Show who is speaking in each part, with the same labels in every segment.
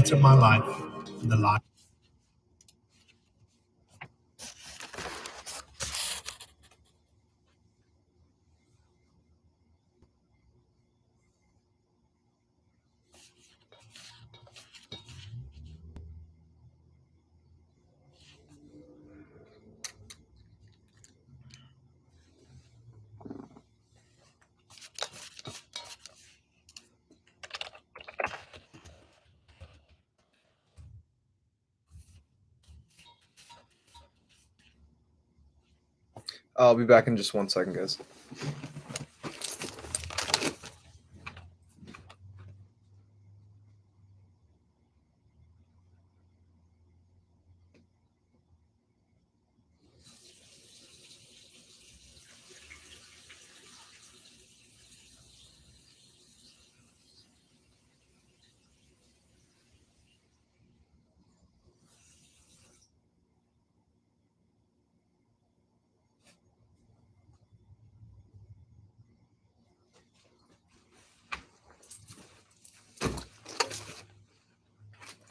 Speaker 1: enter my life in the life.
Speaker 2: I'll be back in just 1 second, guys.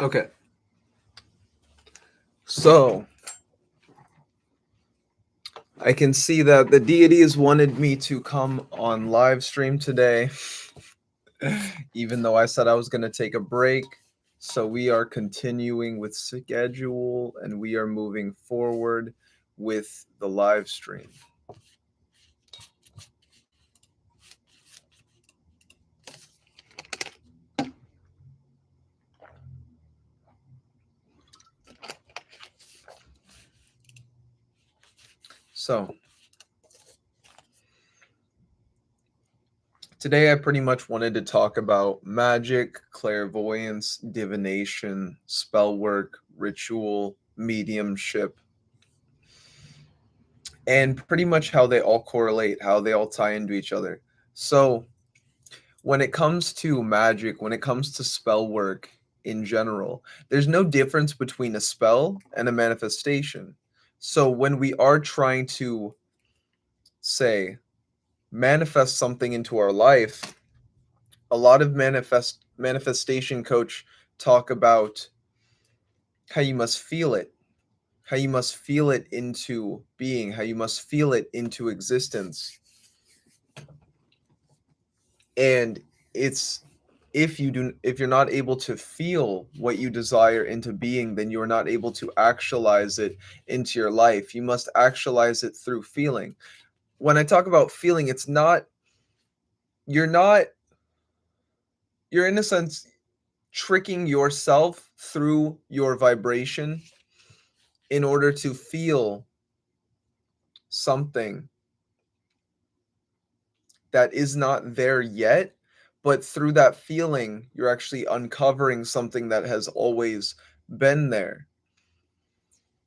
Speaker 2: Okay. So I can see that the deities wanted me to come on live stream today, even though I said I was going to take a break. So we are continuing with schedule and we are moving forward with the live stream. So today I pretty much wanted to talk about magic, clairvoyance, divination, spellwork, ritual, mediumship, and pretty much how they all correlate, how they all tie into each other. So when it comes to magic, when it comes to spellwork in general, there's no difference between a spell and a manifestation. So when we are trying to, say, manifest something into our life, a lot of manifestation coach talk about how you must feel it, how you must feel it into being, how you must feel it into existence. And it's if you're not able to feel what you desire into being, then you're not able to actualize it into your life. You must actualize it through feeling. When I talk about feeling, it's not you're in a sense tricking yourself through your vibration in order to feel something that is not there yet, but through that feeling you're actually uncovering something that has always been there.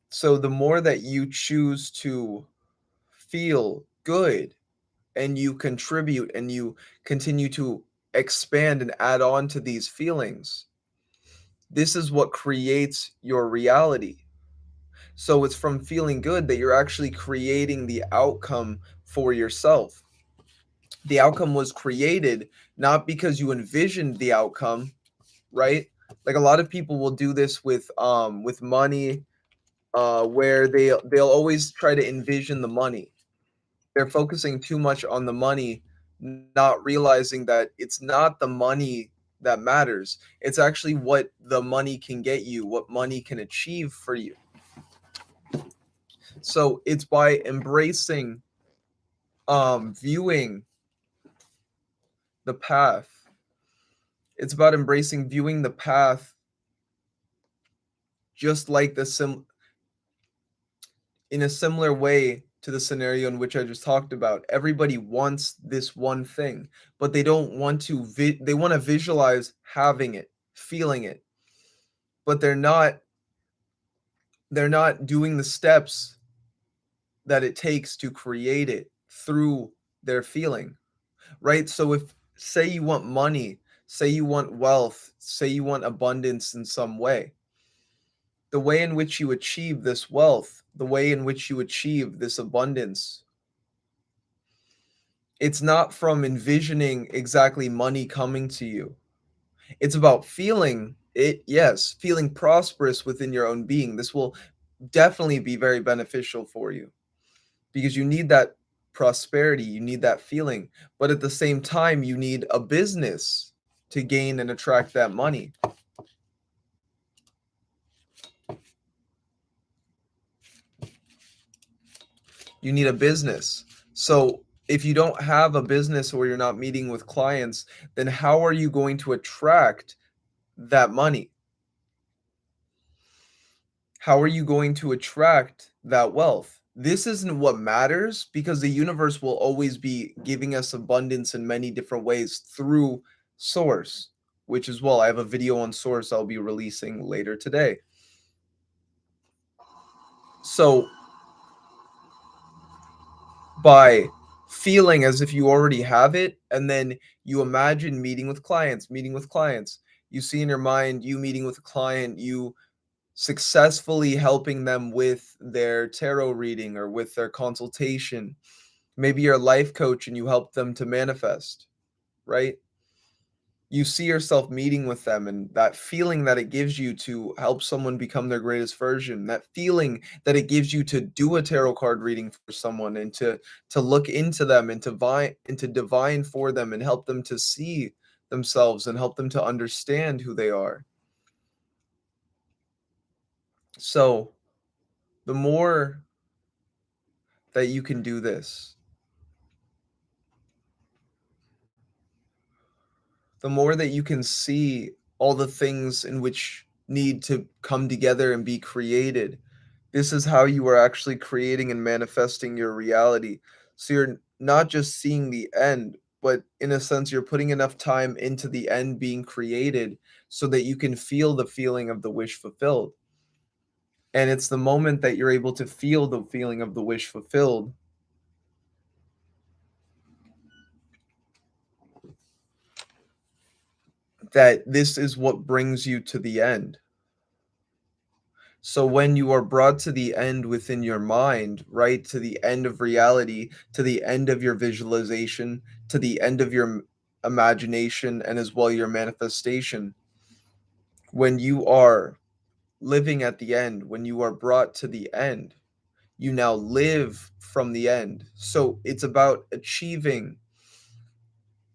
Speaker 2: So the more that you choose to feel good and you contribute and you continue to expand and add on to these feelings, this is what creates your reality. So it's from feeling good that you're actually creating the outcome for yourself. The outcome was created not because you envisioned the outcome, right? Like a lot of people will do this with money, where they'll always try to envision the money. They're focusing too much on the money, not realizing that it's not the money that matters. It's actually what the money can get you, what money can achieve for you. So it's by embracing, viewing the path. It's about embracing viewing the path just like in a similar way to the scenario in which I just talked about. Everybody wants this one thing, but they don't want to they want to visualize having it, feeling it, but they're not doing the steps that it takes to create it through their feeling, right? So if, say, you want money, say you want wealth, say you want abundance in some way, the way in which you achieve this wealth, the way in which you achieve this abundance, it's not from envisioning exactly money coming to you. It's about feeling Yes, feeling prosperous within your own being. This will definitely be very beneficial for you because you need that prosperity, you need that feeling, but at the same time, you need a business to gain and attract that money. You need a business. So if you don't have a business or you're not meeting with clients, then how are you going to attract that money? How are you going to attract that wealth? This isn't what matters because the universe will always be giving us abundance in many different ways through source, which as well, I have a video on source I'll be releasing later today. So by feeling as if you already have it, and then you imagine meeting with clients, you see in your mind you meeting with a client, you successfully helping them with their tarot reading or with their consultation. Maybe you're a life coach and you help them to manifest, right? You see yourself meeting with them and that feeling that it gives you to help someone become their greatest version, that feeling that it gives you to do a tarot card reading for someone and to look into them and to divine for them and help them to see themselves and help them to understand who they are. So the more that you can do this, the more that you can see all the things in which need to come together and be created. This is how you are actually creating and manifesting your reality. So you're not just seeing the end, but in a sense, you're putting enough time into the end being created so that you can feel the feeling of the wish fulfilled. And it's the moment that you're able to feel the feeling of the wish fulfilled that this is what brings you to the end. So when you are brought to the end within your mind, right, to the end of reality, to the end of your visualization, to the end of your imagination, and as well your manifestation, when you are living at the end, when you are brought to the end, you now live from the end. So it's about achieving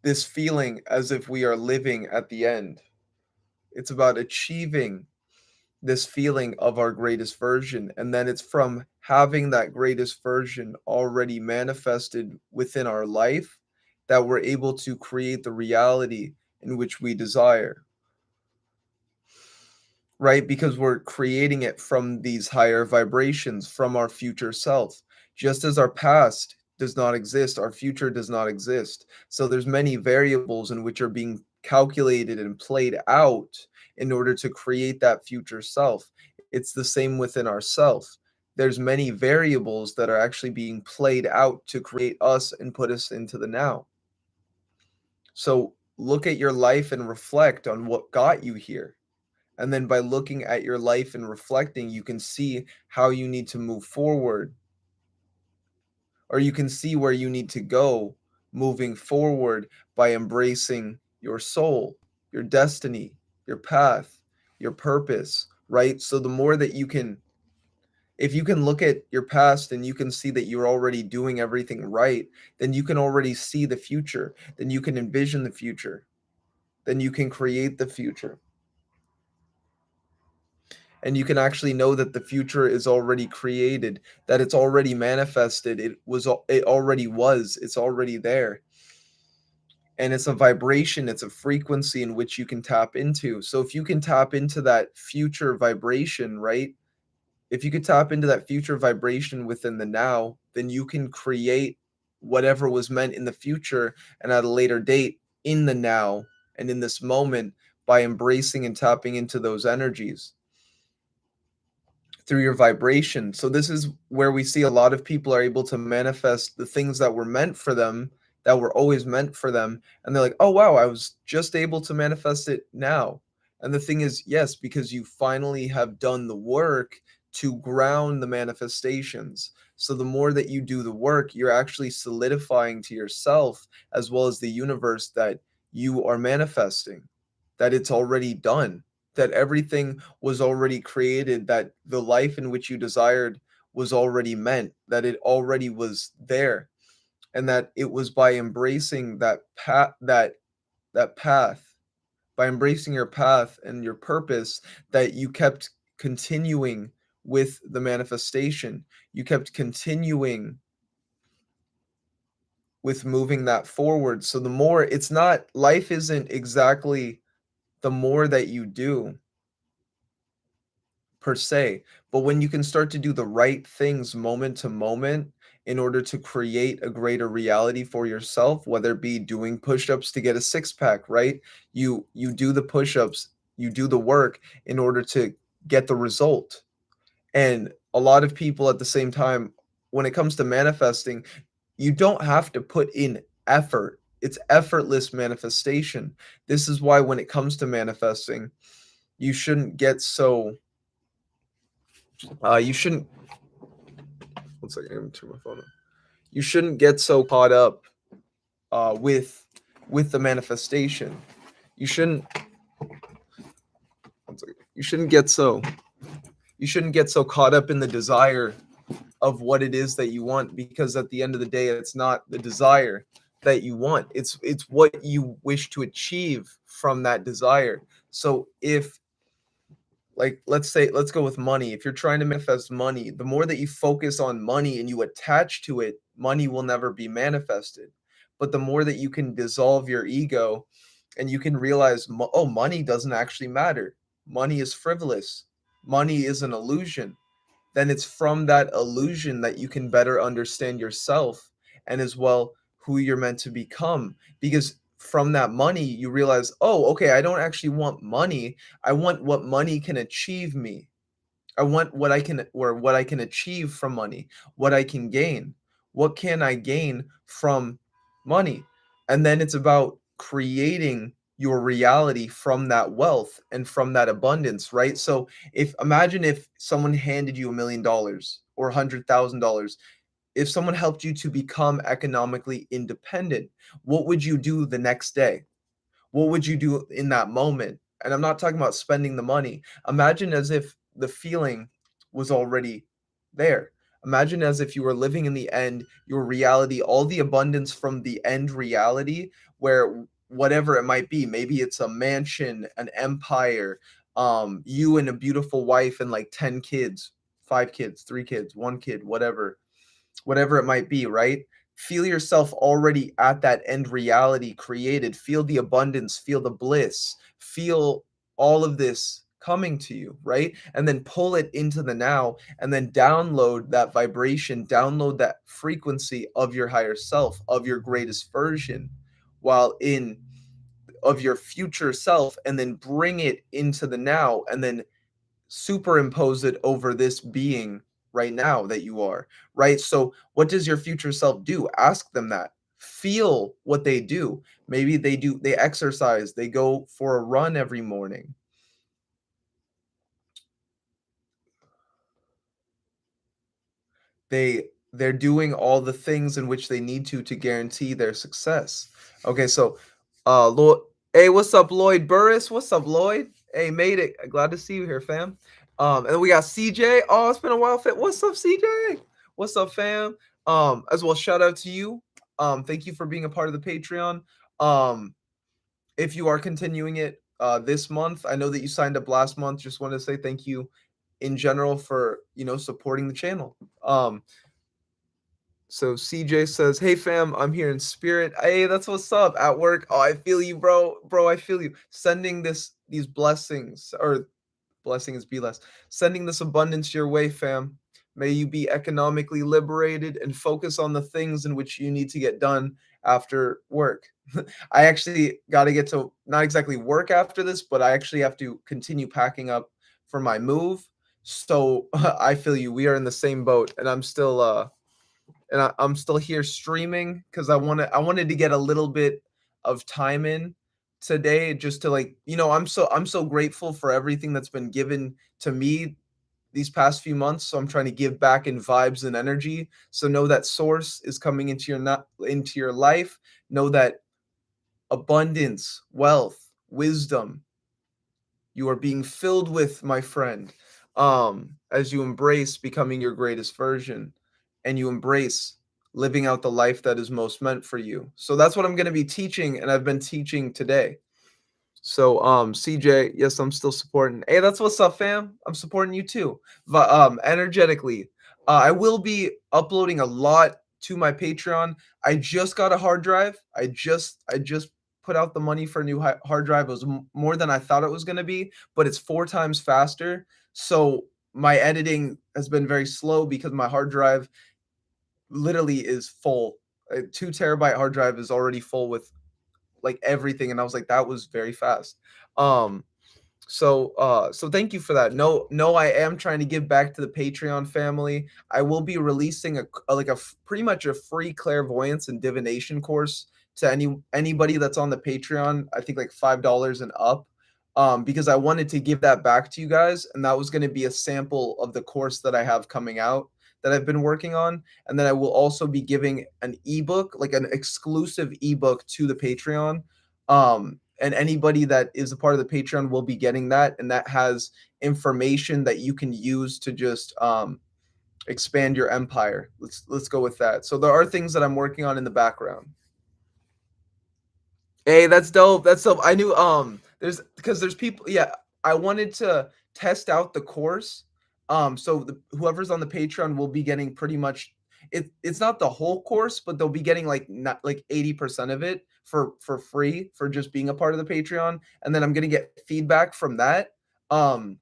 Speaker 2: this feeling as if we are living at the end. It's about achieving this feeling of our greatest version. And then it's from having that greatest version already manifested within our life that we're able to create the reality in which we desire, right? Because we're creating it from these higher vibrations, from our future self. Just as our past does not exist, our future does not exist. So there's many variables in which are being calculated and played out in order to create that future self. It's the same within ourself. There's many variables that are actually being played out to create us and put us into the now. So look at your life and reflect on what got you here. And then by looking at your life and reflecting, you can see how you need to move forward, or you can see where you need to go moving forward by embracing your soul, your destiny, your path, your purpose, right? So the more that you can, if you can look at your past and you can see that you're already doing everything right, then you can already see the future, then you can envision the future, then you can create the future. And you can actually know that the future is already created, that it's already manifested, it already was, it's already there. And it's a vibration, it's a frequency in which you can tap into. So if you can tap into that future vibration, right? If you could tap into that future vibration within the now, then you can create whatever was meant in the future and at a later date in the now and in this moment by embracing and tapping into those energies through your vibration. So this is where we see a lot of people are able to manifest the things that were meant for them, that were always meant for them, and they're like, "Oh wow, I was just able to manifest it now." And the thing is, yes, because you finally have done the work to ground the manifestations. So the more that you do the work, you're actually solidifying to yourself as well as the universe that you are manifesting, that it's already done, that everything was already created, that the life in which you desired was already meant, that it already was there, and that it was by embracing that path, by embracing your path and your purpose, that you kept continuing with the manifestation. You kept continuing with moving that forward. So the more, it's not, life isn't exactly the more that you do per se, but when you can start to do the right things moment to moment in order to create a greater reality for yourself, whether it be doing push-ups to get a six-pack, right? You do the push-ups, you do the work in order to get the result. And a lot of people at the same time, when it comes to manifesting, you don't have to put in effort. It's effortless manifestation. This is why when it comes to manifesting, you shouldn't get so you shouldn't, one second, I'm gonna turn my phone on. You shouldn't get so caught up with the manifestation. You shouldn't, one second, you shouldn't get so caught up in the desire of what it is that you want, because at the end of the day, it's not the desire that you want. It's what you wish to achieve from that desire. So if, like, let's go with money. If you're trying to manifest money, the more that you focus on money and you attach to it, money will never be manifested. But the more that you can dissolve your ego and you can realize, oh, money doesn't actually matter. Money is frivolous. Money is an illusion. Then it's from that illusion that you can better understand yourself, and as well who you're meant to become. Because from that money, you realize, oh, okay, I don't actually want money. I want what money can achieve me. I want what I can, or what I can achieve from money, what I can gain. What can I gain from money? And then it's about creating your reality from that wealth and from that abundance, right? So if, imagine if someone handed you $1 million or $100,000, if someone helped you to become economically independent, what would you do the next day? What would you do in that moment? And I'm not talking about spending the money. Imagine as if the feeling was already there. Imagine as if you were living in the end, your reality, all the abundance from the end reality, where whatever it might be, maybe it's a mansion, an empire, you and a beautiful wife and like 10 kids, 5 kids, 3 kids, 1 kid, whatever it might be, right? Feel yourself already at that end reality created. Feel the abundance, feel the bliss, feel all of this coming to you, right? And then pull it into the now, and then download that vibration, download that frequency of your higher self, of your greatest version, while in of your future self, and then bring it into the now, and then superimpose it over this being right now that you are, right? So what does your future self do? Ask them that. Feel what they do. Maybe they exercise, they go for a run every morning. They're doing all the things in which they need to guarantee their success. Okay, so Lloyd, hey, what's up, Lloyd Burris? What's up, Lloyd? Hey, made it. Glad to see you here, fam. And then we got CJ. Oh, it's been a while. What's up, CJ? What's up, fam? As well, shout out to you. Thank you for being a part of the Patreon. If you are continuing it this month, I know that you signed up last month. Just want to say thank you in general for, supporting the channel. So CJ says, "Hey fam, I'm here in spirit." Hey, that's what's up at work. Oh, I feel you, bro. Bro, I feel you. Sending these blessings, or blessing is be less. Sending this abundance your way, fam. May you be economically liberated and focus on the things in which you need to get done after work. I actually got to get to not exactly work after this, but I actually have to continue packing up for my move. So I feel you. We are in the same boat, and I'm still I'm still here streaming because I wanted to get a little bit of time in today, just to, like, I'm so grateful for everything that's been given to me these past few months. So I'm trying to give back in vibes and energy. So know that source is coming into your life. Know that abundance, wealth, wisdom, You are being filled with, my friend, as you embrace becoming your greatest version and you embrace living out the life that is most meant for you. So that's what I'm going to be teaching, and I've been teaching today. So CJ, yes, I'm still supporting. Hey, that's what's up, fam. I'm supporting you too. But energetically, I will be uploading a lot to my Patreon. I just got a hard drive. I just put out the money for a new hard drive. It was more than I thought it was going to be, but it's 4 times faster. So my editing has been very slow because my hard drive literally is full. A 2 terabyte hard drive is already full with like everything, and I was like, that was very fast. Um, so thank you for that. No, I am trying to give back to the Patreon family. I will be releasing a pretty much a free clairvoyance and divination course to anybody that's on the Patreon. I think like $5 and up. Because I wanted to give that back to you guys, and that was going to be a sample of the course that I have coming out that I've been working on. And then I will also be giving an ebook, like an exclusive ebook to the Patreon. And anybody that is a part of the Patreon will be getting that, and that has information that you can use to just expand your empire. Let's go with that. So there are things that I'm working on in the background. Hey, that's dope. That's dope. I knew there's people. Yeah, I wanted to test out the course. So whoever's on the Patreon will be getting pretty much it's not the whole course, but they'll be getting like not like 80% of it for free for just being a part of the Patreon, and then I'm gonna get feedback from that. Um,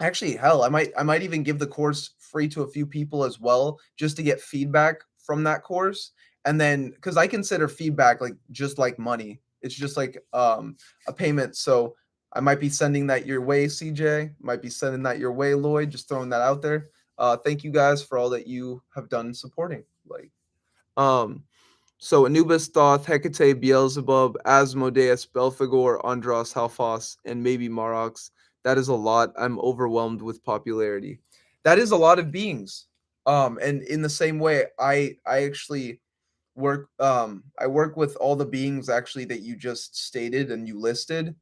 Speaker 2: Actually, hell, I might even give the course free to a few people as well, just to get feedback from that course. And then because I consider feedback like just like money, it's just like a payment. So I might be sending that your way, CJ. Might be sending that your way, Lloyd. Just throwing that out there. Thank you guys for all that you have done supporting. Like, so Anubis, Thoth, Hecate, Beelzebub, Asmodeus, Belphegor, Andros, Halfos, and maybe Marox. That is a lot. I'm overwhelmed with popularity. That is a lot of beings. And in the same way, I actually I work with all the beings actually that you just stated and you listed,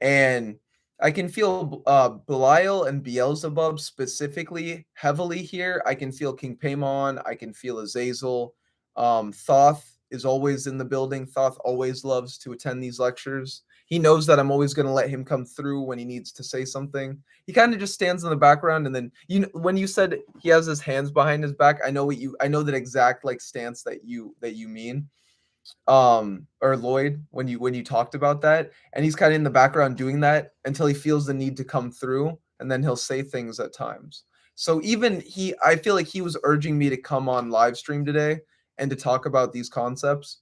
Speaker 2: and I can feel Belial and Beelzebub specifically heavily here. I can feel King Paimon. I can feel Azazel. Thoth is always in the building. Thoth always loves to attend these lectures. He knows that I'm always going to let him come through when he needs to say something. He kind of just stands in the background, and then when you said he has his hands behind his back, I know that exact like stance that you mean, or Lloyd, when you talked about that, and he's kind of in the background doing that until he feels the need to come through, and then he'll say things at times. So even I feel like he was urging me to come on live stream today and to talk about these concepts.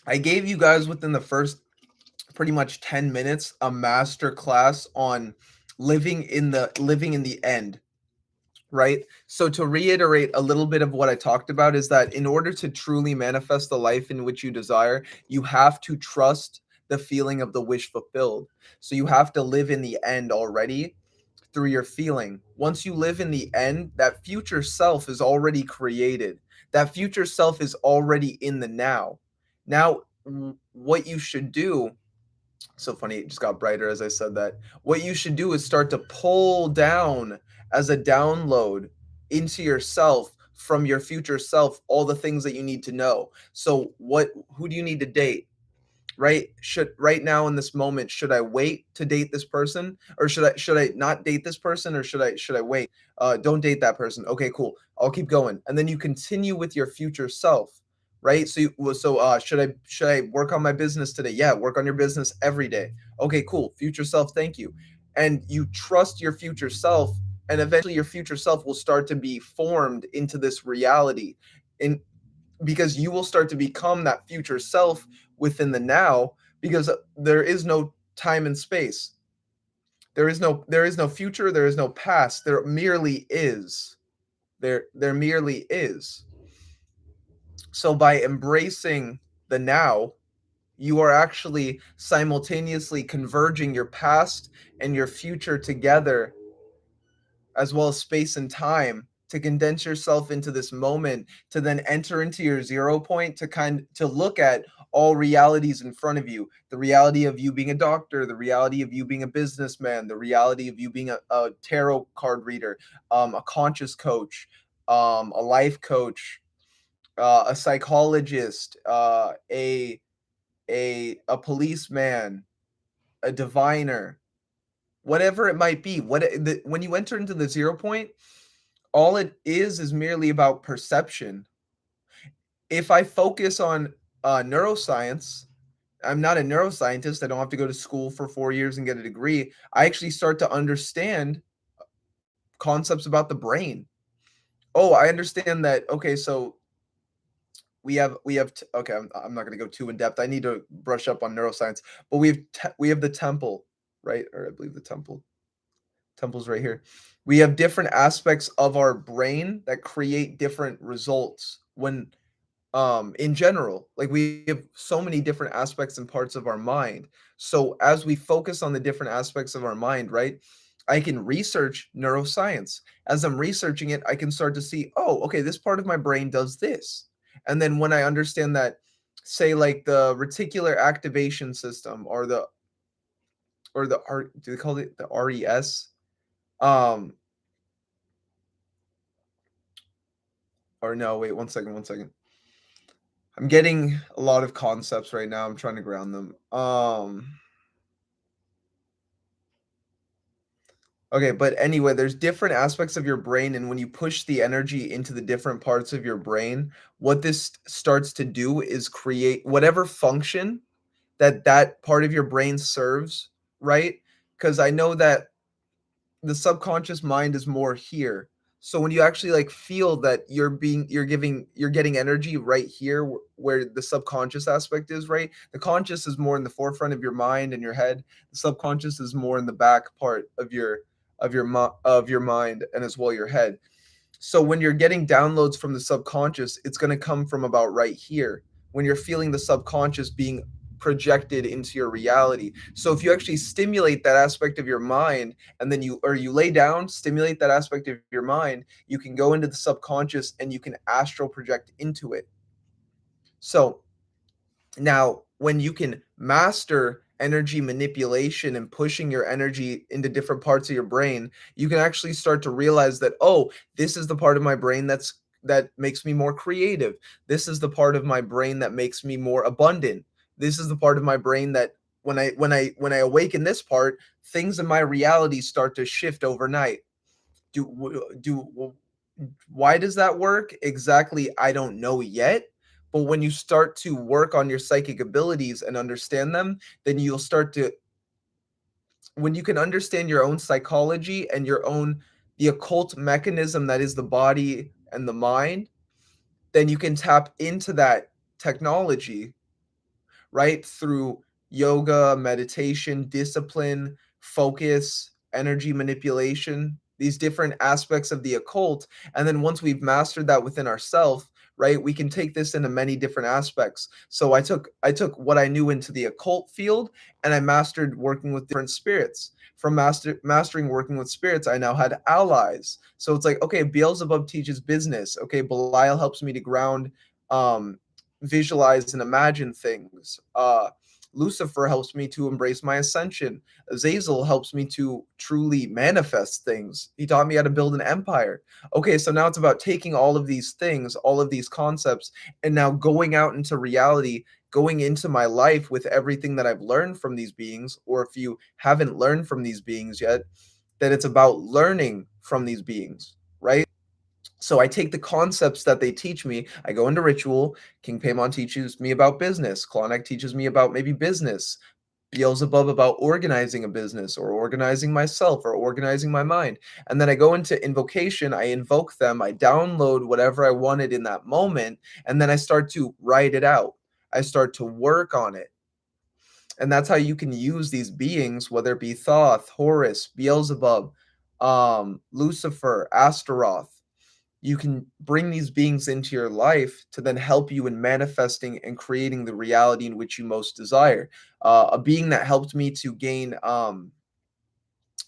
Speaker 2: I gave you guys within the first pretty much 10 minutes a master class on living in the end. Right? So to reiterate a little bit of what I talked about is that in order to truly manifest the life in which you desire, you have to trust the feeling of the wish fulfilled. So you have to live in the end already through your feeling. Once you live in the end, that future self is already created. That future self is already in the now. Now, what you should do, so funny, it just got brighter as I said that. What you should do is start to pull down as a download into yourself from your future self all the things that you need to know. So who do you need to date? Right now in this moment, should I wait to date this person, or should I not date this person, or should I wait? Don't date that person. Okay, cool. I'll keep going. And then you continue with your future self, right? Should I work on my business today? Yeah, work on your business every day. Okay, cool. Future self, thank you. And you trust your future self, and eventually your future self will start to be formed into this reality. In Because you will start to become that future self within the now, because there is no time and space. There is no future, there is no past. There merely is. There merely is. So by embracing the now, you are actually simultaneously converging your past and your future together, as well as space and time, to condense yourself into this moment, to then enter into your 0 point, to look at all realities in front of you. The reality of you being a doctor, the reality of you being a businessman, the reality of you being a tarot card reader, a conscious coach, a life coach, a psychologist, a policeman, a diviner, whatever it might be. When you enter into the 0 point, all it is merely about perception. If I focus on neuroscience, I'm not a neuroscientist. I don't have to go to school for 4 years and get a degree. I actually start to understand concepts about the brain. Oh, I understand that. Okay, so okay, I'm not going to go too in depth. I need to brush up on neuroscience, but we have the temple, right? Or I believe the temple's right here. We have different aspects of our brain that create different results when in general, like we have so many different aspects and parts of our mind. So as we focus on the different aspects of our mind, right, I can research neuroscience. As I'm researching it, I can start to see, oh, okay, this part of my brain does this. And then when I understand that, say like the reticular activation system or the do they call it the RES? um or no, wait, one second. I'm getting a lot of concepts right now. I'm trying to ground them. Okay, but anyway, there's different aspects of your brain, and when you push the energy into the different parts of your brain, what this starts to do is create whatever function that part of your brain serves, right? Because I know that the subconscious mind is more here. So when you actually like feel that you're getting energy right here where the subconscious aspect is, right? The conscious is more in the forefront of your mind and your head. The subconscious is more in the back part of your mind and as well your head. So when you're getting downloads from the subconscious, it's going to come from about right here when you're feeling the subconscious being projected into your reality. So if you actually stimulate that aspect of your mind and then you lay down, stimulate that aspect of your mind, you can go into the subconscious and you can astral project into it. So now, when you can master energy manipulation and pushing your energy into different parts of your brain, you can actually start to realize that, oh, this is the part of my brain that makes me more creative. This is the part of my brain that makes me more abundant. This is the part of my brain that when I awaken this part, things in my reality start to shift overnight. Do why does that work exactly? I don't know yet. But when you start to work on your psychic abilities and understand them, then you'll start to, when you can understand your own psychology and the occult mechanism that is the body and the mind, then you can tap into that technology, right? Through yoga, meditation, discipline, focus, energy manipulation, these different aspects of the occult. And then once we've mastered that within ourselves, right, we can take this into many different aspects. So I took what I knew into the occult field and I mastered working with different spirits. From mastering working with spirits, I now had allies. So it's like, okay, Beelzebub teaches business. Okay, Belial helps me to ground, um, visualize and imagine things. Lucifer helps me to embrace my ascension. Azazel helps me to truly manifest things. He taught me how to build an empire. Okay, so now it's about taking all of these things, all of these concepts, and now going out into reality, going into my life with everything that I've learned from these beings. Or if you haven't learned from these beings yet, that it's about learning from these beings, right? So I take the concepts that they teach me. I go into ritual. King Paimon teaches me about business. Klondike teaches me about maybe business. Beelzebub about organizing a business or organizing myself or organizing my mind. And then I go into invocation. I invoke them. I download whatever I wanted in that moment. And then I start to write it out. I start to work on it. And that's how you can use these beings, whether it be Thoth, Horus, Beelzebub, Lucifer, Astaroth. You can bring these beings into your life to then help you in manifesting and creating the reality in which you most desire. A being that helped me to gain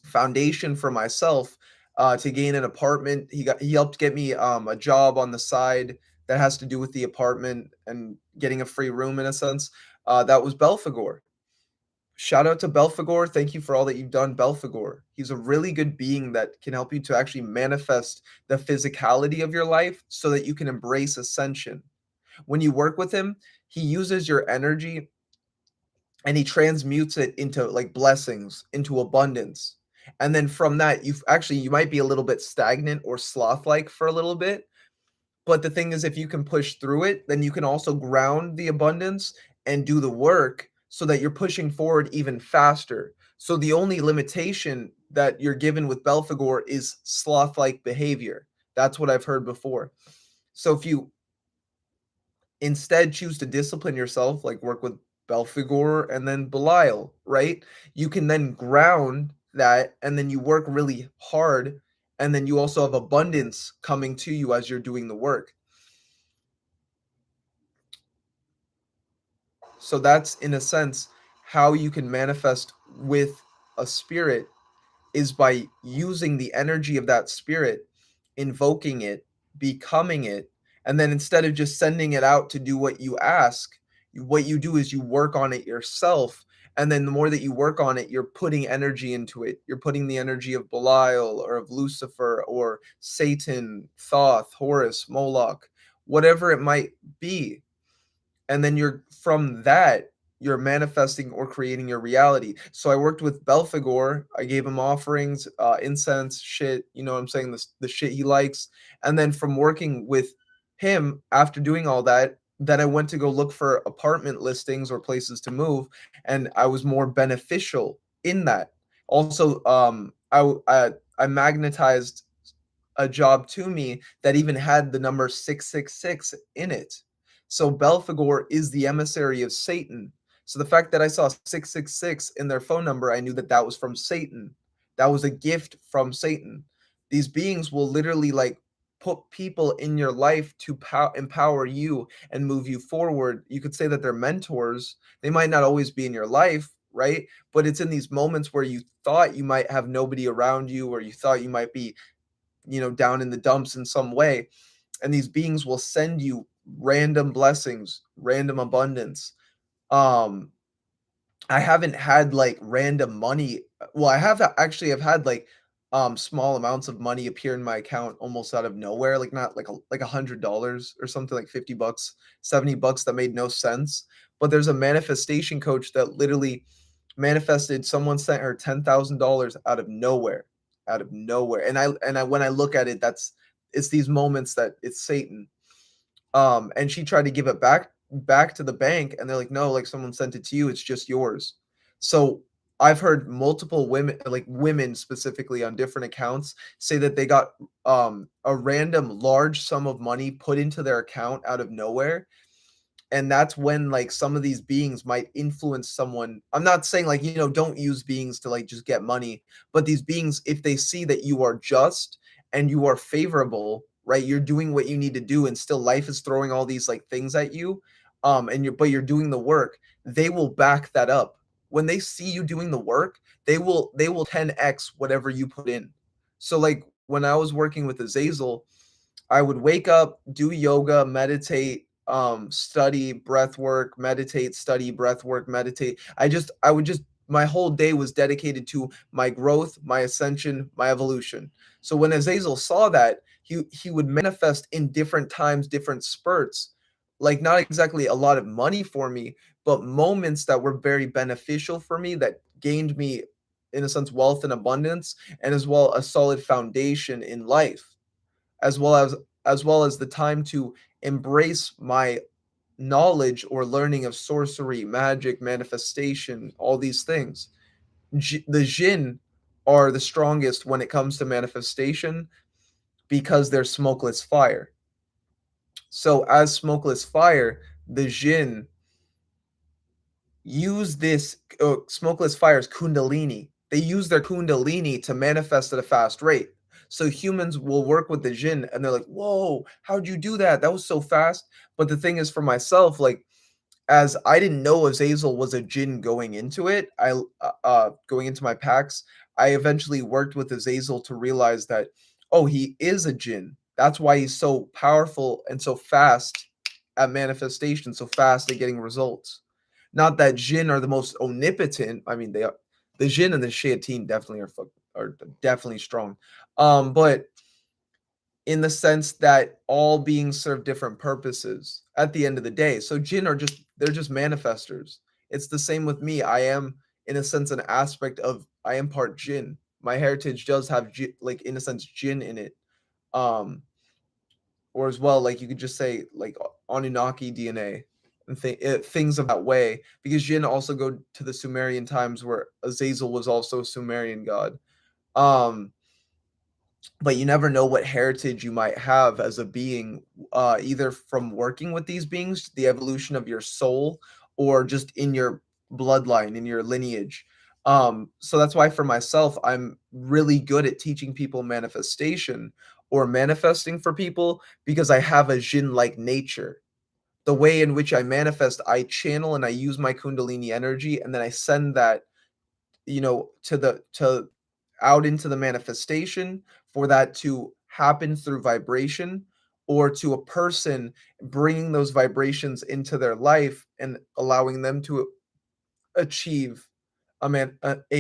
Speaker 2: foundation for myself, to gain an apartment. He helped get me a job on the side that has to do with the apartment and getting a free room in a sense. That was Belphegor. Shout out to Belphegor. Thank you for all that you've done, Belphegor. He's a really good being that can help you to actually manifest the physicality of your life so that you can embrace ascension. When you work with him, he uses your energy and he transmutes it into like blessings, into abundance. And then from that, you might be a little bit stagnant or sloth like for a little bit, but the thing is, if you can push through it, then you can also ground the abundance and do the work so that you're pushing forward even faster. So the only limitation that you're given with Belphegor is sloth-like behavior. That's what I've heard before. So if you instead choose to discipline yourself, like work with Belphegor and then Belial, right? You can then ground that and then you work really hard and then you also have abundance coming to you as you're doing the work. So that's in a sense how you can manifest with a spirit is by using the energy of that spirit, invoking it, becoming it, and then instead of just sending it out to do what you ask, what you do is you work on it yourself. And then the more that you work on it, you're putting energy into it. You're putting the energy of Belial or of Lucifer or Satan, Thoth, Horus, Moloch, whatever it might be, and then you're from that you're manifesting or creating your reality. So I worked with Belphegor. I gave him offerings, incense, shit. You know what I'm saying? The shit he likes. And then from working with him, after doing all that, then I went to go look for apartment listings or places to move, and I was more beneficial in that. Also, I magnetized a job to me that even had the number 666 in it. So Belphegor is the emissary of Satan. So the fact that I saw 666 in their phone number, I knew that that was from Satan. That was a gift from Satan. These beings will literally like put people in your life to empower you and move you forward. You could say that they're mentors. They might not always be in your life, right? But it's in these moments where you thought you might have nobody around you, or you thought you might be, down in the dumps in some way. And these beings will send you random blessings, random abundance. Um, I haven't had like random money. Well, I have actually I've had like small amounts of money appear in my account almost out of nowhere, like not like $100 or something, like $50, $70 that made no sense. But there's a manifestation coach that literally manifested, someone sent her $10,000 out of nowhere. And I when I look at it, it's these moments that it's Satan. And she tried to give it back to the bank, and they're like, no, like someone sent it to you, it's just yours. So I've heard multiple women, like women specifically on different accounts, say that they got a random large sum of money put into their account out of nowhere. And that's when like some of these beings might influence someone. I'm not saying like, don't use beings to like just get money, but these beings, if they see that you are just and you are favorable, right, you're doing what you need to do, and still life is throwing all these like things at you, but you're doing the work, they will back that up. When they see you doing the work, they will 10x whatever you put in. So like when I was working with Azazel, I would wake up, do yoga, meditate, study breath work, meditate, study breath work, meditate. I would just, my whole day was dedicated to my growth, my ascension, my evolution. So when Azazel saw that, he would manifest in different times, different spurts, like not exactly a lot of money for me, but moments that were very beneficial for me, that gained me, in a sense, wealth and abundance, and as well a solid foundation in life, as well as the time to embrace my knowledge or learning of sorcery, magic, manifestation, all these things. The Jinn are the strongest when it comes to manifestation because they're smokeless fire. So as smokeless fire, the Jinn use this smokeless fire's Kundalini. They use their Kundalini to manifest at a fast rate. So humans will work with the Jinn, and they're like, "Whoa, how'd you do that? That was so fast." But the thing is, for myself, like, as I didn't know Azazel was a Jinn going into it, going into my packs, I eventually worked with Azazel to realize that, oh, he is a Jinn. That's why he's so powerful and so fast at manifestation, so fast at getting results. Not that Jinn are the most omnipotent. I mean, they are. The Jinn and the Shayateen definitely are definitely strong. But in the sense that all beings serve different purposes at the end of the day. So Jinn are they're just manifestors. It's the same with me. I am, in a sense, an aspect of, I am part Jinn. My heritage does have like, in a sense, Jinn in it. Um, or as well, like you could just say like Anunnaki DNA and things of that way, because Jinn also go to the Sumerian times where Azazel was also a Sumerian god. Um, but you never know what heritage you might have as a being, either from working with these beings, the evolution of your soul, or just in your bloodline, in your lineage. So that's why for myself, I'm really good at teaching people manifestation or manifesting for people, because I have a Jinn like nature. The way in which I manifest, I channel and I use my Kundalini energy, and then I send that, to out into the manifestation, for that to happen through vibration, or to a person, bringing those vibrations into their life and allowing them to achieve a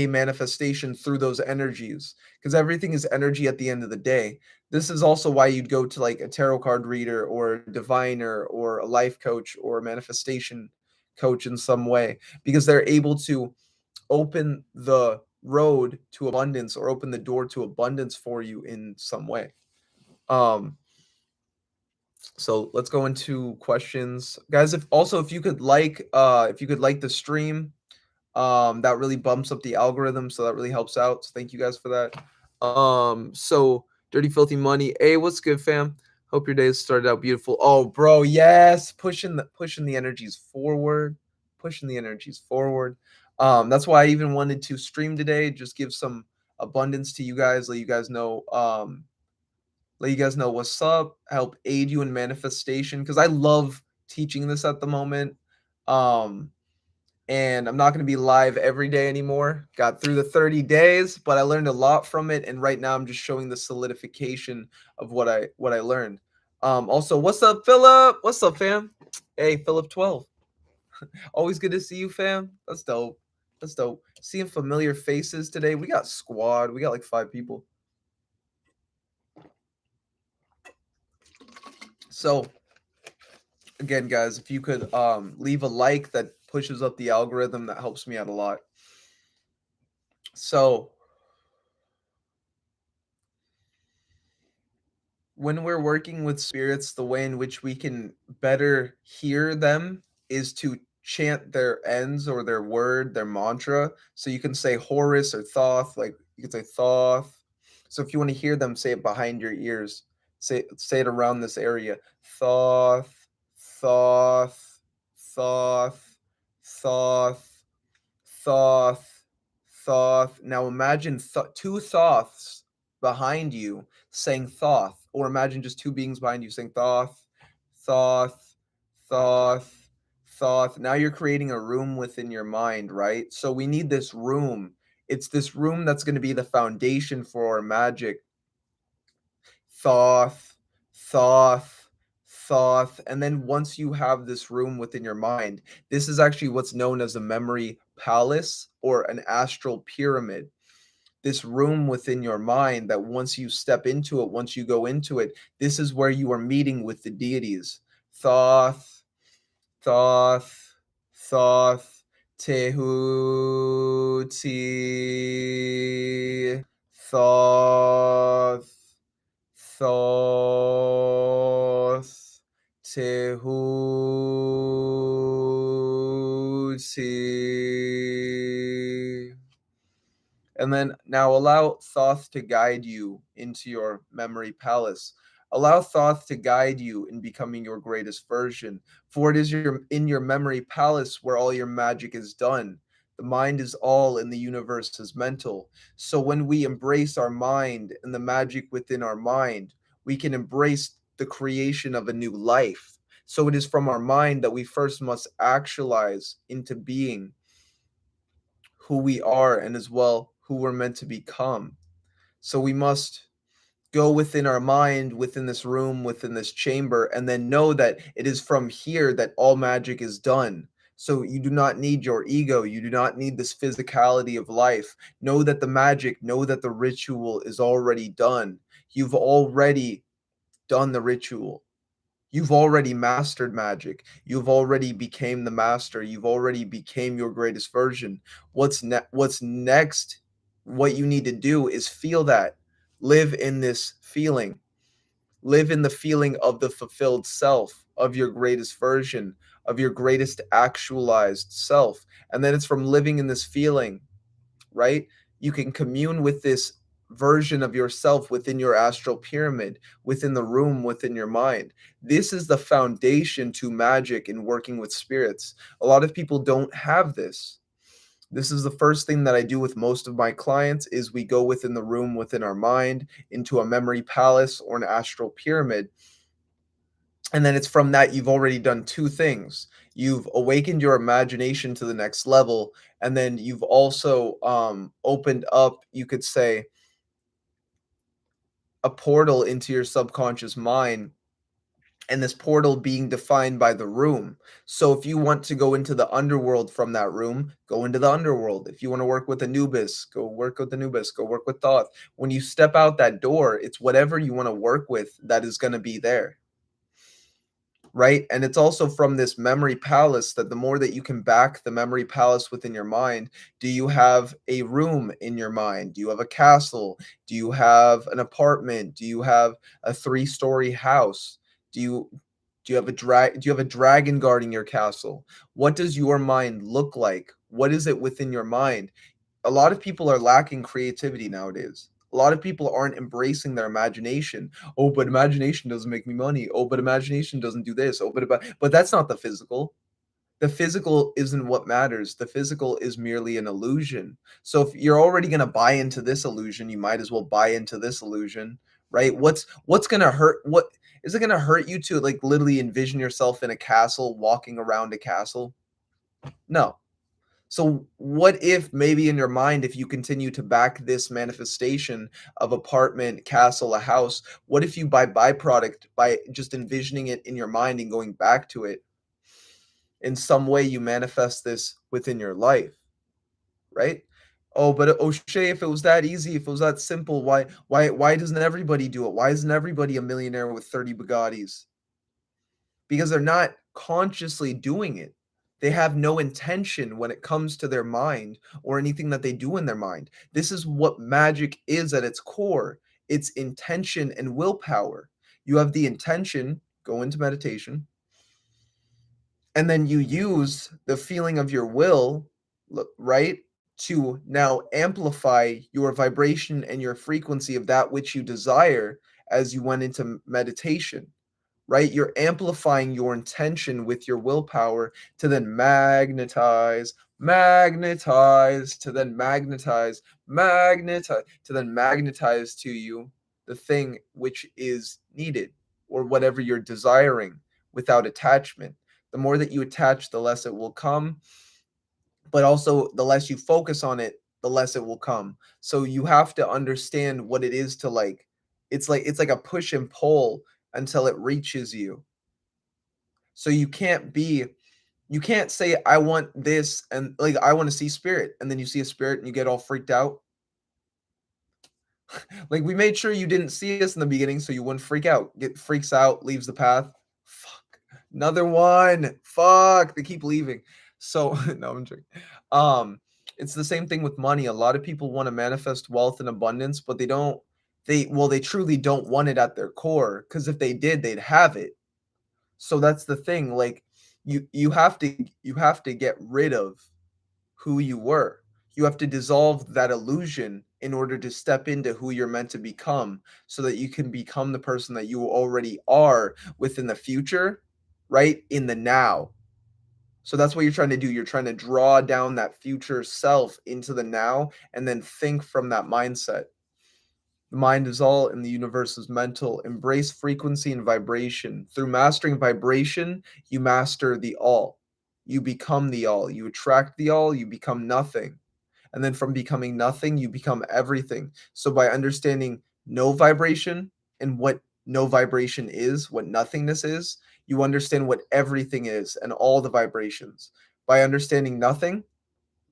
Speaker 2: manifestation through those energies, because everything is energy at the end of the day. This is also why you'd go to like a tarot card reader or a diviner or a life coach or a manifestation coach in some way, because they're able to open the road to abundance or open the door to abundance for you in some way. Um, so let's go into questions, guys. If you could like the stream, that really bumps up the algorithm, so that really helps out. So thank you guys for that. So Dirty Filthy Money, hey, what's good, fam? Hope your day has started out beautiful. Oh, bro, yes, pushing the energies forward, pushing the energies forward. That's why I even wanted to stream today, just give some abundance to you guys, let you guys know what's up, help aid you in manifestation, because I love teaching this at the moment. And I'm not going to be live every day anymore. Got through the 30 days, but I learned a lot from it, and right now I'm just showing the solidification of what I learned. Also, what's up, Philip? What's up, fam? Hey, Philip 12. Always good to see you, fam. That's dope. That's dope. Seeing familiar faces today. We got squad. We got like 5 people. So again, guys, if you could leave a like, that pushes up the algorithm, that helps me out a lot. So when we're working with spirits, the way in which we can better hear them is to chant their ends or their word, their mantra. So you can say Horus or Thoth, like you can say Thoth. So if you want to hear them, say it behind your ears. Say it around this area. Thoth, Thoth, Thoth, Thoth, Thoth, Thoth. Now imagine 2 Thoths behind you saying Thoth, or imagine just 2 beings behind you saying Thoth, Thoth, Thoth, Thoth. Now you're creating a room within your mind, right? So we need this room. It's this room that's going to be the foundation for our magic. Thoth, Thoth, Thoth. And then once you have this room within your mind, this is actually what's known as a memory palace or an astral pyramid. This room within your mind that once you step into it, once you go into it, this is where you are meeting with the deities. Thoth, Thoth, Thoth, Tehuti, Thoth, Thoth, Tehuti. And then now allow Thoth to guide you into your memory palace. Allow Thoth to guide you in becoming your greatest version. For it is in your memory palace where all your magic is done. The mind is all, and the universe is mental. So when we embrace our mind and the magic within our mind, we can embrace the creation of a new life. So it is from our mind that we first must actualize into being who we are, and as well who we're meant to become. So we must go within our mind, within this room, within this chamber, and then know that it is from here that all magic is done. So you do not need your ego. You do not need this physicality of life. Know that the magic, know that the ritual is already done. You've already done the ritual. You've already mastered magic. You've already became the master. You've already became your greatest version. What's next? What you need to do is feel that. Live in this feeling. Live in the feeling of the fulfilled self, of your greatest version, of your greatest actualized self. And then it's from living in this feeling, right? You can commune with this version of yourself within your astral pyramid, within the room, within your mind. This is the foundation to magic and working with spirits. A lot of people don't have this. This is the first thing that I do with most of my clients is we go within the room, within our mind, into a memory palace or an astral pyramid. And then it's from that you've already done two things. You've awakened your imagination to the next level, and then you've also opened up, you could say, a portal into your subconscious mind, and this portal being defined by the room. So if you want to go into the underworld from that room, go into the underworld. If you want to work with Anubis, go work with Anubis, go work with Thoth. When you step out that door, it's whatever you want to work with that is going to be there. Right? And it's also from this memory palace that the more that you can back the memory palace within your mind, do you have a room in your mind? Do you have a castle? Do you have an apartment? Do you have a 3-story house? Do you have a dragon guarding your castle? What does your mind look like? What is it within your mind? A lot of people are lacking creativity nowadays. A lot of people aren't embracing their imagination. Oh, but imagination doesn't make me money. Oh, but imagination doesn't do this. Oh, but that's not the physical. The physical isn't what matters. The physical is merely an illusion. So if you're already going to buy into this illusion, you might as well buy into this illusion, right? What's going to hurt? What is it going to hurt you to like literally envision yourself in a castle, walking around a castle? No. So what if maybe in your mind, if you continue to back this manifestation of apartment, castle, a house, what if you by byproduct, by just envisioning it in your mind and going back to it, in some way you manifest this within your life, right? Oh, but O'Shea, if it was that easy, if it was that simple, why doesn't everybody do it? Why isn't everybody a millionaire with 30 Bugattis? Because they're not consciously doing it. They have no intention when it comes to their mind or anything that they do in their mind. This is what magic is at its core. It's intention and willpower. You have the intention, go into meditation, and then you use the feeling of your will, right, to now amplify your vibration and your frequency of that which you desire as you went into meditation, right? You're amplifying your intention with your willpower to then magnetize, to then magnetize, to then magnetize to you the thing which is needed or whatever you're desiring without attachment. The more that you attach, the less it will come, but also the less you focus on it, the less it will come. So you have to understand what it is to like, it's like a push and pull until it reaches you. So you can't say I want this and like I want to see spirit and then you see a spirit and you get all freaked out. Like we made sure you didn't see us in the beginning so you wouldn't freak out. Get freaks out, leaves the path. Fuck. Another one. Fuck. They keep leaving. So no, I'm joking. It's the same thing with money. A lot of people want to manifest wealth and abundance, but they truly don't want it at their core. Because if they did, they'd have it. So that's the thing. Like you have to get rid of who you were. You have to dissolve that illusion in order to step into who you're meant to become so that you can become the person that you already are within the future, right? In the now. So that's what you're trying to do. You're trying to draw down that future self into the now and then think from that mindset. The mind is all and the universe is mental. Embrace frequency and vibration. Through mastering vibration, you master the all. You become the all. You attract the all, you become nothing. And then from becoming nothing, you become everything. So by understanding no vibration and what no vibration is, what nothingness is, you understand what everything is and all the vibrations. By understanding nothing,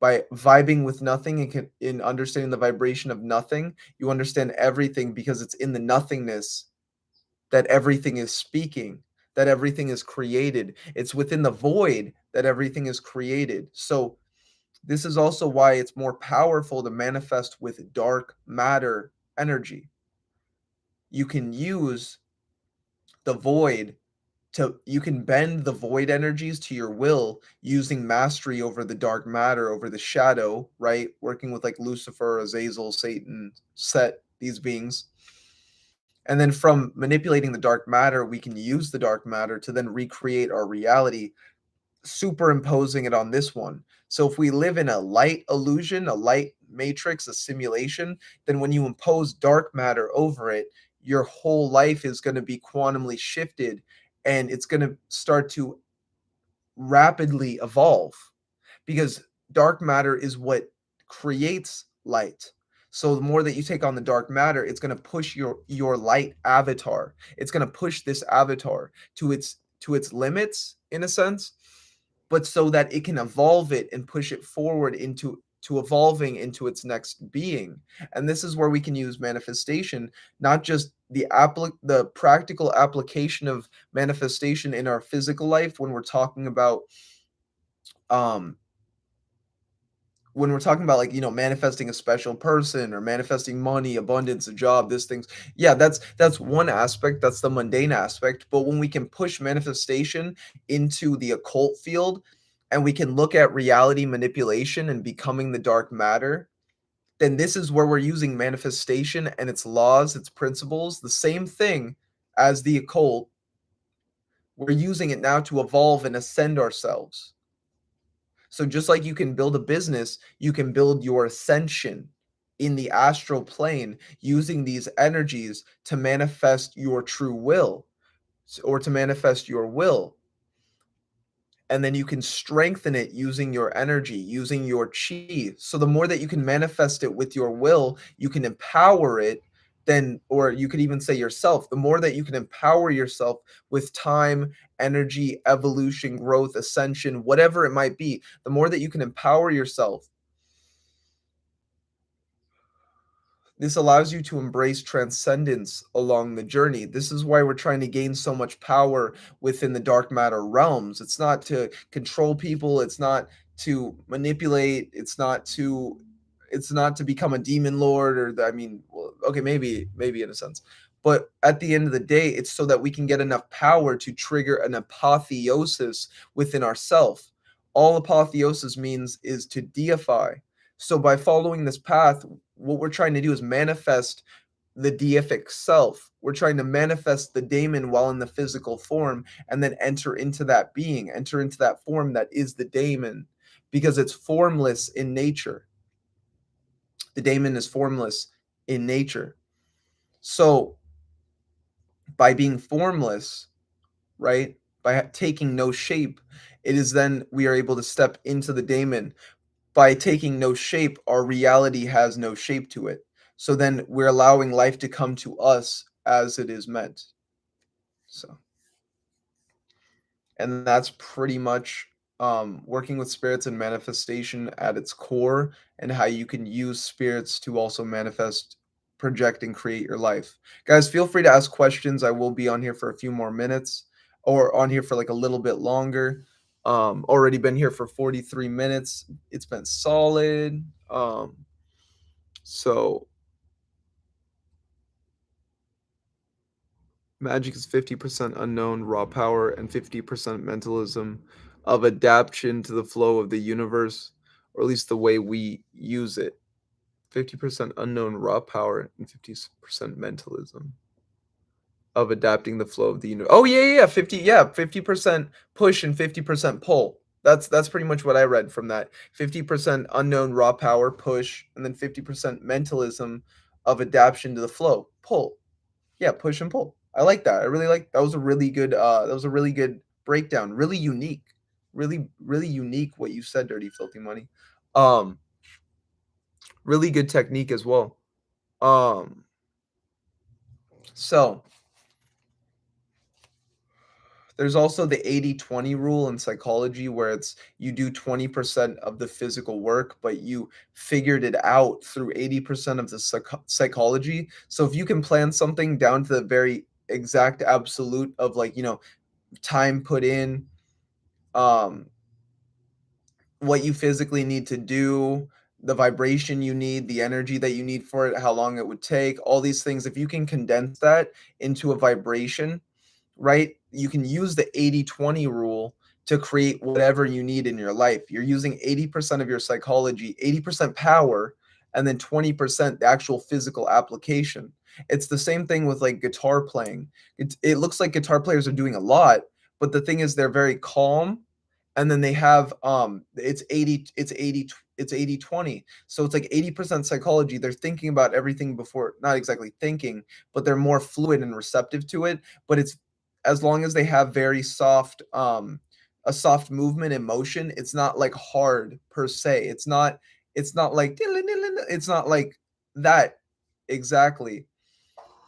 Speaker 2: by vibing with nothing and in understanding the vibration of nothing, you understand everything because it's in the nothingness that everything is speaking, that everything is created. It's within the void that everything is created. So this is also why it's more powerful to manifest with dark matter energy. You can use the void you can bend the void energies to your will using mastery over the dark matter, over the shadow, right? Working with like Lucifer, Azazel, Satan, Set, these beings. And then from manipulating the dark matter, we can use the dark matter to then recreate our reality, superimposing it on this one. So if we live in a light illusion, a light matrix, a simulation, then when you impose dark matter over it, your whole life is going to be quantumly shifted and it's going to start to rapidly evolve because dark matter is what creates light. So the more that you take on the dark matter, it's going to push your light avatar. It's going to push this avatar to its limits in a sense, but so that it can evolve it and push it forward into to evolving into its next being. And this is where we can use manifestation, not just the practical application of manifestation in our physical life um when we're talking about like manifesting a special person or manifesting money, abundance, a job, this things. Yeah, that's one aspect, that's the mundane aspect. But when we can push manifestation into the occult field and we can look at reality manipulation and becoming the dark matter, then this is where we're using manifestation and its laws, its principles, the same thing as the occult. We're using it now to evolve and ascend ourselves. So just like you can build a business, you can build your ascension in the astral plane using these energies to manifest your true will or to manifest your will. And then you can strengthen it using your energy, using your chi. So the more that you can manifest it with your will, you can empower it. Then, or you could even say yourself, the more that you can empower yourself with time, energy, evolution, growth, ascension, whatever it might be, the more that you can empower yourself, this allows you to embrace transcendence along the journey. This is why we're trying to gain so much power within the dark matter realms. It's not to control people, it's not to manipulate, it's not to become a demon lord or I mean, well, okay, maybe in a sense. But at the end of the day, it's so that we can get enough power to trigger an apotheosis within ourself. All apotheosis means is to deify. So by following this path, what we're trying to do is manifest the deific self. We're trying to manifest the daemon while in the physical form and then enter into that being, enter into that form that is the daemon because it's formless in nature. The daemon is formless in nature. So by being formless, right? By taking no shape, it is then we are able to step into the daemon. By taking no shape, our reality has no shape to it. So then we're allowing life to come to us as it is meant. So, and that's pretty much working with spirits and manifestation at its core, and how you can use spirits to also manifest, project, and create your life. Guys, feel free to ask questions. I will be on here for a few more minutes, or on here for like a little bit longer. Already been here for 43 minutes. It's been solid. So magic is 50% unknown raw power and 50% mentalism of adaptation to the flow of the universe, or at least the way we use it. 50% unknown raw power and 50% mentalism of adapting the flow of the universe. Oh yeah, 50% push and 50% pull. That's pretty much what I read from that. 50% unknown raw power push and then 50% mentalism of adaptation to the flow. Pull. Yeah, push and pull. I like that. I really like that was a really good breakdown. Really unique. Really unique what you said, Dirty Filthy Money. Um really good technique as well. Um So there's also the 80-20 rule in psychology, where it's you do 20% of the physical work, but you figured it out through 80% of the psychology. So if you can plan something down to the very exact absolute of, like, time put in, um, what you physically need to do, the vibration you need, the energy that you need for it, how long it would take, all these things, if you can condense that into a vibration, right? You can use the 80-20 rule to create whatever you need in your life. You're using 80% of your psychology, 80% power, and then 20% the actual physical application. It's the same thing with, like, guitar playing. It looks like guitar players are doing a lot, but the thing is they're very calm, and then they have it's 80-20. So it's like 80% psychology. They're thinking about everything before, not exactly thinking, but they're more fluid and receptive to it. But it's, as long as they have very soft a soft movement and motion, it's not like hard per se. It's not like it's not like that exactly.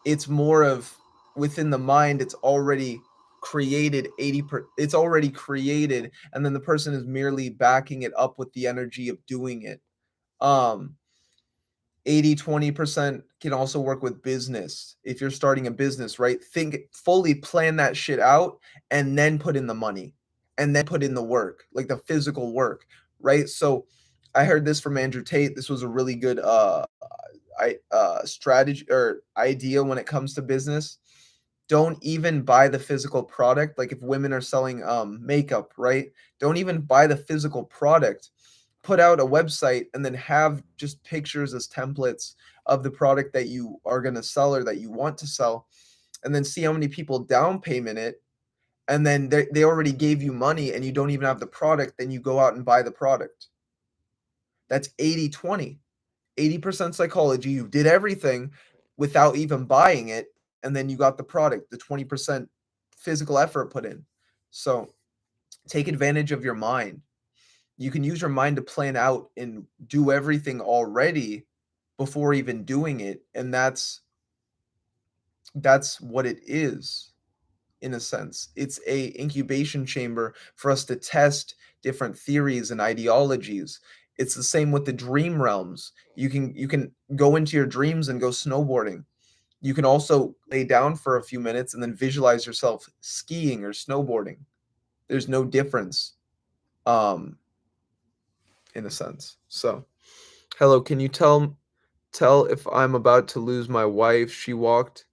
Speaker 2: It's more of, within the mind, it's already created it's already created, and then the person is merely backing it up with the energy of doing it. um 80-20% can also work with business. If you're starting a business, right? Think fully, plan that shit out, and then put in the money, and then put in the work, like the physical work, right? So I heard this from Andrew Tate. This was a really good strategy or idea when it comes to business. Don't even buy the physical product. Like, if women are selling makeup, right? Don't even buy the physical product. Put out a website and then have just pictures as templates of the product that you are going to sell or that you want to sell, and then see how many people down payment it, and then they already gave you money and you don't even have the product, then you go out and buy the product. That's 80-20. 80% psychology, you did everything without even buying it, and then you got the product, the 20% physical effort put in. So take advantage of your mind. You can use your mind to plan out and do everything already before even doing it, and that's what it is. In a sense, it's a incubation chamber for us to test different theories and ideologies. It's the same with the dream realms. You can go into your dreams and go snowboarding. You can also lay down for a few minutes and then visualize yourself skiing or snowboarding. There's no difference, um in a sense. So, hello, can you tell if I'm about to lose my wife? She walked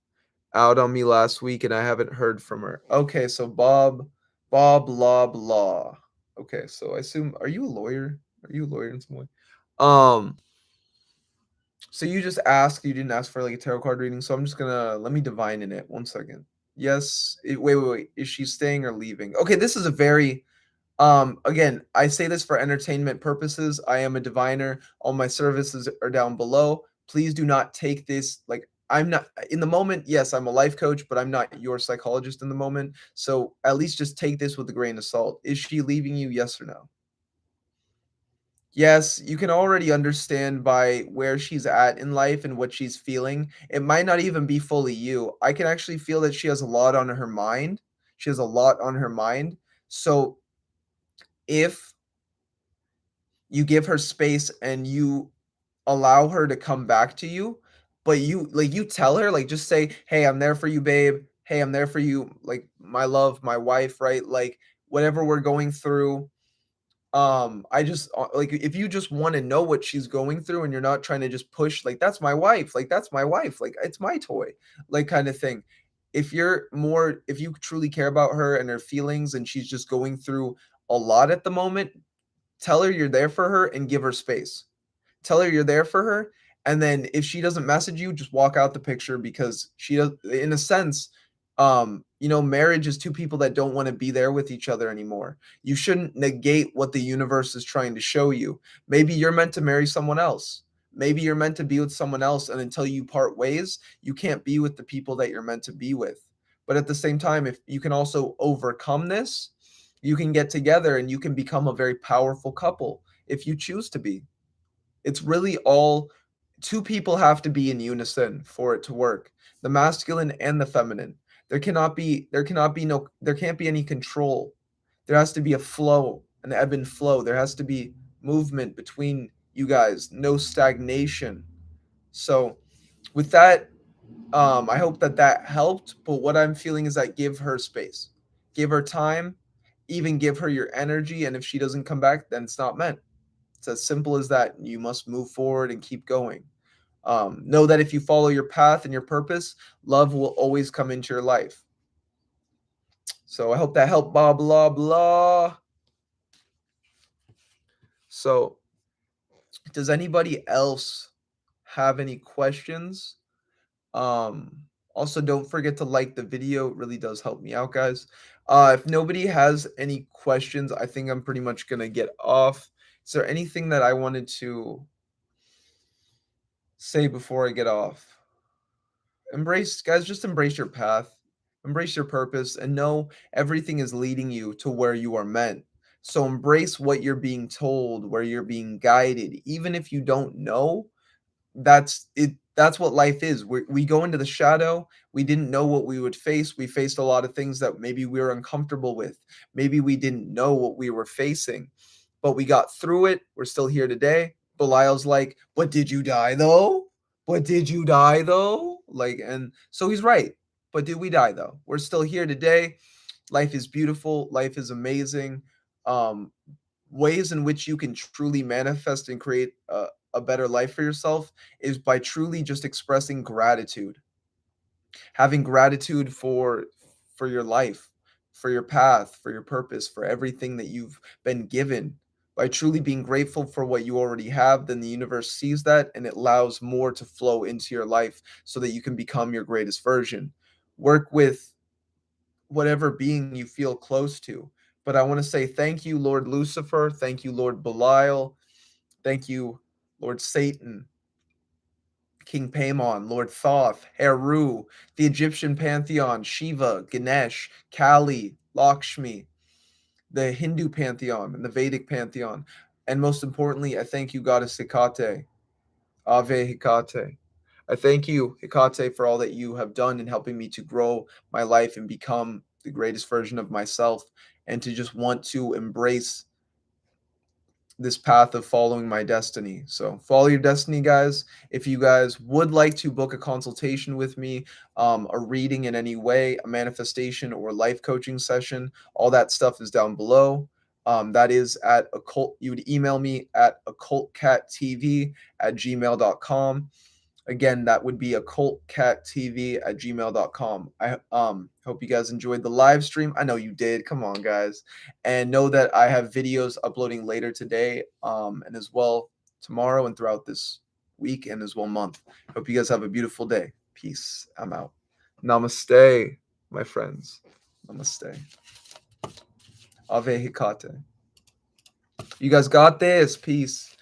Speaker 2: out on me last week and I haven't heard from her. Okay, so Bob Lob Law. Okay, so I assume, are you a lawyer? Are you a lawyer in some way? Um, so you just asked, you didn't ask for like a tarot card reading, so I'm just gonna let me divine in it. 1 second. Yes, wait. Is she staying or leaving? Okay, this is a very again, I say this for entertainment purposes. I am a diviner. All my services are down below. Please do not take this like, I'm not in the moment. Yes, I'm a life coach, but I'm not your psychologist in the moment. So at least just take this with a grain of salt. Is she leaving you? Yes or no? Yes, you can already understand by where she's at in life and what she's feeling. It might not even be fully you. I can actually feel that she has a lot on her mind. She has a lot on her mind. So if you give her space and you allow her to come back to you, but you tell her, like, just say, "Hey, I'm there for you, babe. Hey, I'm there for you, like, my love, my wife," right? Like, whatever we're going through, I just like, if you just want to know what she's going through and you're not trying to just push, like, that's my wife, like, it's my toy, like, kind of thing. If you truly care about her and her feelings and she's just going through a lot at the moment, tell her you're there for her and give her space. Tell her you're there for her, and then if she doesn't message you, just walk out the picture, because she does, in a sense, marriage is two people that don't want to be there with each other anymore. You shouldn't negate what the universe is trying to show you. Maybe you're meant to marry someone else. Maybe you're meant to be with someone else, and until you part ways, you can't be with the people that you're meant to be with. But at the same time, if you can also overcome this, you can get together and you can become a very powerful couple if you choose to be. It's really all two people have to be in unison for it to work. The masculine and the feminine. There can't be any control. There has to be a flow, an ebb and flow. There has to be movement between you guys, no stagnation. So with that, I hope that helped. But what I'm feeling is that give her space, give her time, even give her your energy. And if she doesn't come back, then it's not meant. It's as simple as that. You must move forward and keep going. Know that if you follow your path and your purpose, love will always come into your life. So I hope that helped. Blah blah blah. So, does anybody else have any questions? Also, don't forget to like the video. It really does help me out, guys. If nobody has any questions, I think I'm pretty much going to get off. Is there anything that I wanted to say before I get off? Just embrace your path, embrace your purpose, and know everything is leading you to where you are meant. So embrace what you're being told, where you're being guided, even if you don't know. That's it. That's what life is. We go into the shadow. We didn't know what we would face. We faced a lot of things that maybe we were uncomfortable with. Maybe we didn't know what we were facing, but we got through it. We're still here today. Belial's like, but did you die though? But did you die though? Like, and so he's right. But did we die though? We're still here today. Life is beautiful. Life is amazing. Um, Ways in which you can truly manifest and create a better life for yourself is by truly just expressing gratitude, having gratitude for your life, for your path, for your purpose, for everything that you've been given. By truly being grateful for what you already have, then the universe sees that and it allows more to flow into your life so that you can become your greatest version. Work with whatever being you feel close to. But I want to say thank you, Lord Lucifer. Thank you, Lord Belial. Thank you, Lord Satan, King Paimon, Lord Thoth, Heru, the Egyptian pantheon, Shiva, Ganesh, Kali, Lakshmi, the Hindu pantheon, and the Vedic pantheon. And most importantly, I thank you, Goddess Hecate. Ave Hecate. I thank you, Hecate, for all that you have done in helping me to grow my life and become the greatest version of myself and to just want to embrace this path of following my destiny. So follow your destiny, guys. If you guys would like to book a consultation with me, a reading in any way, a manifestation or life coaching session, all that stuff is down below. That is at occult. You would email me at OccultcatTv@gmail.com. Again, that would be OccultcatTv@gmail.com. I hope you guys enjoyed the live stream. I know you did. Come on, guys. And know that I have videos uploading later today and as well tomorrow and throughout this week and as well month. Hope you guys have a beautiful day. Peace. I'm out. Namaste, my friends. Namaste. Ave Hecate. You guys got this. Peace.